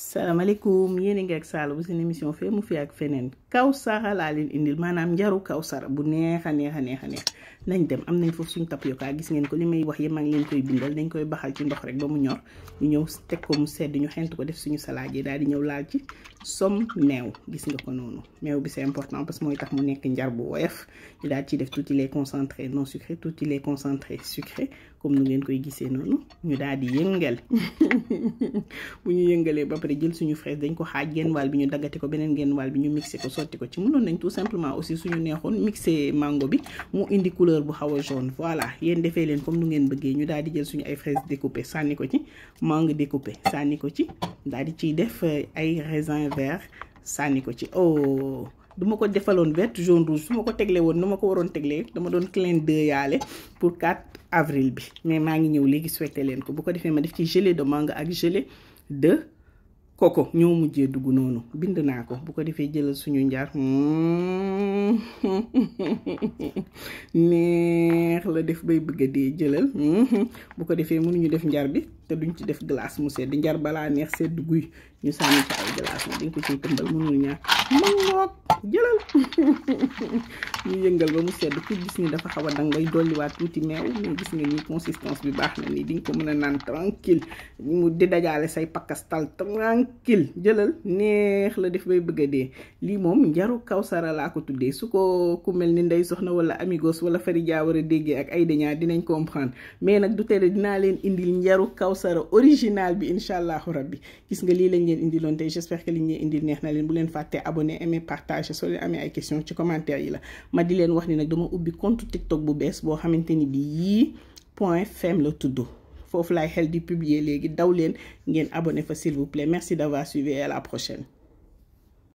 salaamaaleykum yéen a ngi ak Sall bu seen émission fee mu fi ak feneen Kawsara laa leen indil maanaam njaru Kawsara bu neex a neex nañ dem am nañ foofu suñu tapioca gis ngeen ko li may wax yëpp maa ngi leen koy bindal dañ koy baxal ci ndox rek ba mu ñor ñu ñëw teg ko mu sedd ñu xent ko def suñu salade yi daal di ñëw laal ci som meew gis nga ko noonu meew bi c'est important parce que mooy tax mu nekk njar bu woyof ñu daal ci def tuuti lait concentré non sucré tuuti lait concentré sucré comme nu ngeen koy gisee noonu ñu daal di yëngal bu ñu yëngalee ba pare jël suñu fraise dañ ko xaaj genn wàll bi ñu daggate ko beneen genn wàll bi ñu mixé ko sotti ko ci mënoon nañ tout simplement aussi suñu neexoon mixé mango bi mu indi couleur bu xaw a jaune voilà yéen defee leen comme nu ngeen bëggee ñu daal di jël suñu ay fraises découpées sànni ko ci mangue découpé sànni ko ci daal di ciy def ay raisin vert sànni ko ci oh duma ko defaloon vert jaune rouge su ma ko teglee woon nu ma ko waroon teglee dama doon clin d'œil yaale pour 4 avril bi mais maa ngi ñëw léegi souhaité leen ko bu ko defee ma def ci gelée de mangue ak gelée de coco ñoo mujjee dugg noonu bind naa ko bu ko defee jëlal suñu njar neex la def bay bëgg a dee jëlal bu ko defee mënuñu def njar bi te duñ ci def glace mu sedd njar balaa neex sedd guy ñu sànni ci ay glace dañ ko ciy tëmbal mënul ñaar mangoog jëlal ñu yëngal ba mu sedd ku gis ni dafa xaw a dang ngay dolliwaat tuuti meew mais gis nga ni consistance bi baax na ni di nga ko mën a naan tranquille mu di dajaale say pakastal tranquille jëlal neex la def bay bëgg a dee lii moom njaru Kawsara laa ko tuddee su ko ku mel ni Ndey Soxna wala Amigos wala Fari Dia war a déggee ak ay dañaa dinañ comprendre mais nag du tere dinaa leen indil njaru Kawsara original bi incha allahu rabbi gis nga lii lañ leen indiloon tey j'espère que liñ leen indil neex na leen bu leen fàtte abonné aimer partager soo leen amee ay questions ci commentaire yi la ma di leen wax ni nag dama ubbi compte TikTok bu bees boo xamante ni bi yii.fm la tudd foofu laay xel di publier léegi daw leen ngeen abonné fa s'il vous plaît merci d'avoir suivi et à la prochaine.